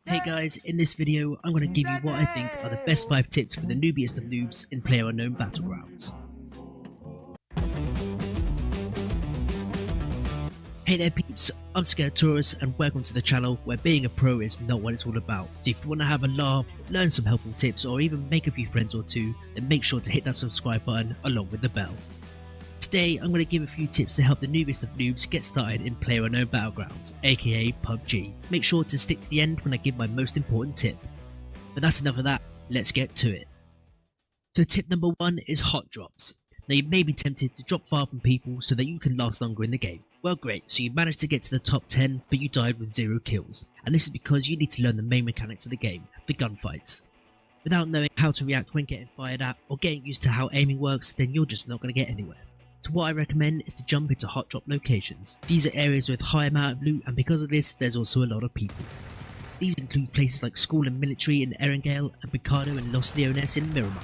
Hey guys, in this video I'm going to give you what I think are the best 5 tips for the noobiest of noobs in PlayerUnknown Battlegrounds. Hey there peeps, I'm Skeletorus and welcome to the channel where being a pro is not what it's all about. So if you want to have a laugh, learn some helpful tips or even make a few friends or two, then make sure to hit that subscribe button along with the bell. Today I'm going to give a few tips to help the noobiest of noobs get started in PlayerUnknown Battlegrounds, aka PUBG. Make sure to stick to the end when I give my most important tip. But that's enough of that, let's get to it. So tip number 1 is hot drops. Now you may be tempted to drop far from people so that you can last longer in the game. Well great, so you managed to get to the top 10 but you died with 0 kills. And this is because you need to learn the main mechanics of the game, the gunfights. Without knowing how to react when getting fired at or getting used to how aiming works, then you're just not going to get anywhere. So what I recommend is to jump into hot drop locations. These are areas with high amount of loot and because of this there's also a lot of people. These include places like school and military in Erangel and Picado and Los Leones in Miramar.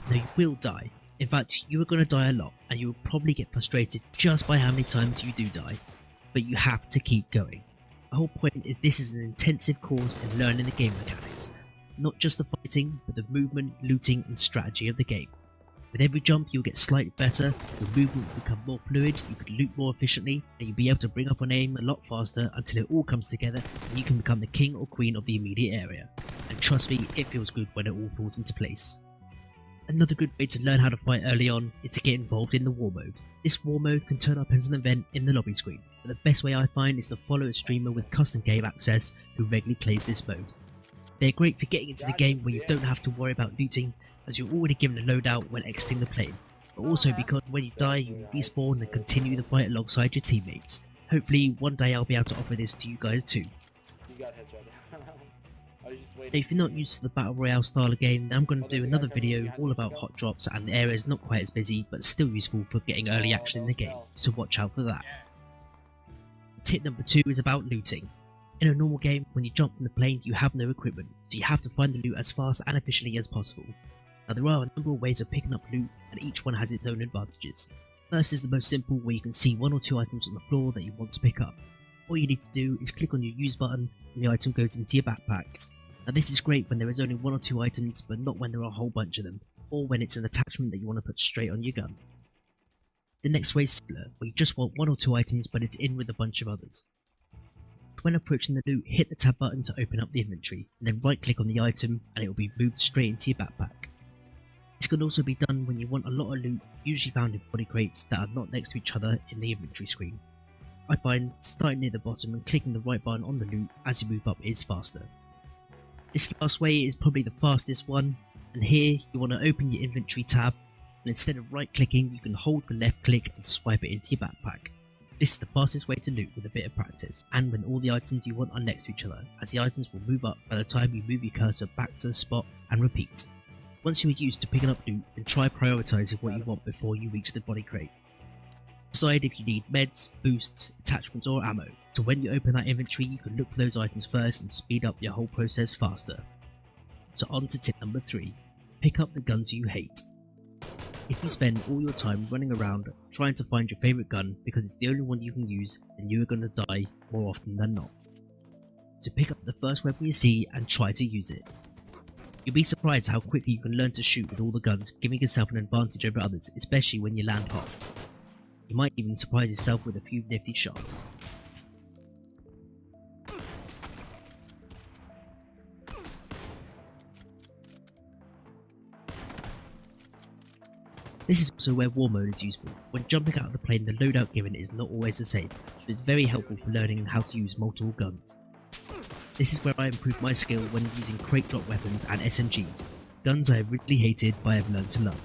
Now you will die. In fact, you are going to die a lot and you will probably get frustrated just by how many times you do die. But you have to keep going. The whole point is this is an intensive course in learning the game mechanics. Not just the fighting, but the movement, looting and strategy of the game. With every jump you'll get slightly better, your movement will become more fluid, you can loot more efficiently, and you'll be able to bring up an aim a lot faster until it all comes together and you can become the king or queen of the immediate area. And trust me, it feels good when it all falls into place. Another good way to learn how to fight early on is to get involved in the war mode. This war mode can turn up as an event in the lobby screen, but the best way I find is to follow a streamer with custom game access who regularly plays this mode. They're great for getting into the game where you don't have to worry about looting, as you're already given a loadout when exiting the plane, but also because when you die you will respawn and continue the fight alongside your teammates. Hopefully one day I'll be able to offer this to you guys too. If you're not used to the Battle Royale style of game, then I'm going to do another video all about hot drops and the areas not quite as busy but still useful for getting early action in the game, so watch out for that. Tip number 2 is about looting. In a normal game, when you jump from the plane you have no equipment, so you have to find the loot as fast and efficiently as possible. Now there are a number of ways of picking up loot and each one has its own advantages. First is the most simple, where you can see 1 or 2 items on the floor that you want to pick up. All you need to do is click on your use button and the item goes into your backpack. Now this is great when there is only 1 or 2 items, but not when there are a whole bunch of them, or when it's an attachment that you want to put straight on your gun. The next way is similar, where you just want 1 or 2 items but it's in with a bunch of others. When approaching the loot, hit the tab button to open up the inventory, and then right click on the item and it will be moved straight into your backpack. This can also be done when you want a lot of loot, usually found in body crates that are not next to each other in the inventory screen. I find starting near the bottom and clicking the right button on the loot as you move up is faster. This last way is probably the fastest one, and here you want to open your inventory tab and instead of right clicking you can hold the left click and swipe it into your backpack. This is the fastest way to loot with a bit of practice, and when all the items you want are next to each other, as the items will move up by the time you move your cursor back to the spot and repeat. Once you are used to picking up loot, then try prioritising what you want before you reach the body crate. Decide if you need meds, boosts, attachments or ammo, so when you open that inventory you can look for those items first and speed up your whole process faster. So on to tip number 3, pick up the guns you hate. If you spend all your time running around trying to find your favourite gun because it's the only one you can use, then you are going to die more often than not. So pick up the first weapon you see and try to use it. You'll be surprised how quickly you can learn to shoot with all the guns, giving yourself an advantage over others, especially when you land hot. You might even surprise yourself with a few nifty shots. This is also where war mode is useful. When jumping out of the plane, the loadout given is not always the same, so it's very helpful for learning how to use multiple guns. This is where I improved my skill when using crate drop weapons and SMGs, guns I originally hated but I have learned to love.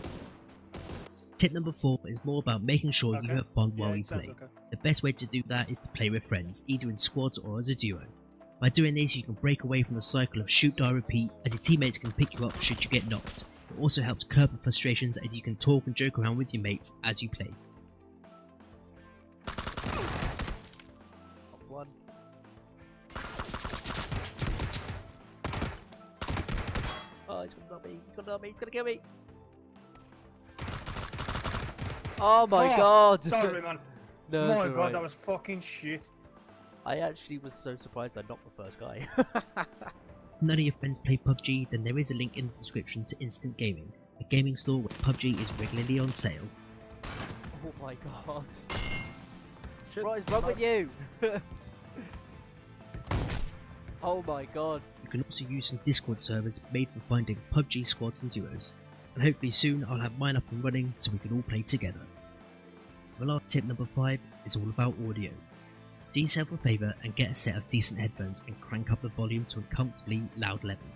Tip number 4 is more about making sure you have fun while you play. The best way to do that is to play with friends, either in squads or as a duo. By doing this you can break away from the cycle of shoot, die, repeat, as your teammates can pick you up should you get knocked. It also helps curb the frustrations as you can talk and joke around with your mates as you play. One. Oh, he's gonna knock me, he's gonna knock me, he's gonna kill me! Oh my god! Sorry man. No, my god, that was fucking shit. I actually was so surprised I knocked the first guy. If none of your friends play PUBG, then there is a link in the description to Instant Gaming, a gaming store where PUBG is regularly on sale. Oh my god. What is wrong with you? Oh my god. You can also use some Discord servers made for finding PUBG squads and duos, and hopefully soon I'll have mine up and running so we can all play together. My last tip number 5 is all about audio. Do yourself a favour and get a set of decent headphones and crank up the volume to a comfortably loud level.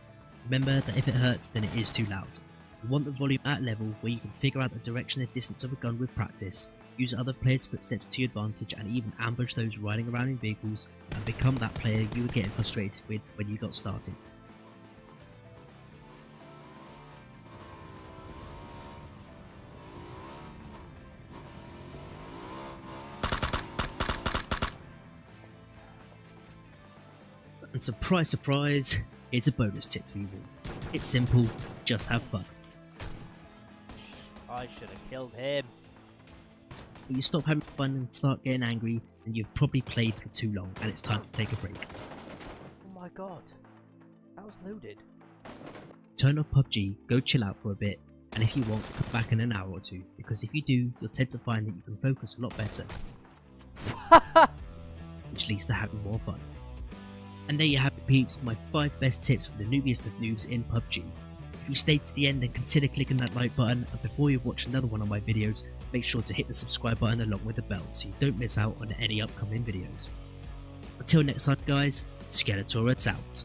Remember that if it hurts, then it is too loud. You want the volume at a level where you can figure out the direction and distance of a gun with practice, use other players' footsteps to your advantage, and even ambush those riding around in vehicles and become that player you were getting frustrated with when you got started. And surprise surprise, here's a bonus tip for you all. It's simple, just have fun. I should have killed him. When you stop having fun and start getting angry, then you've probably played for too long and it's time to take a break. Oh my god. That was loaded. Turn off PUBG, go chill out for a bit, and if you want, come back in an hour or two, because if you do, you'll tend to find that you can focus a lot better. Which leads to having more fun. And there you have it, peeps, my 5 best tips for the noobiest of noobs in PUBG. If you stayed to the end, then consider clicking that like button, and before you watch another one of my videos, make sure to hit the subscribe button along with the bell so you don't miss out on any upcoming videos. Until next time guys, Skeletorus out.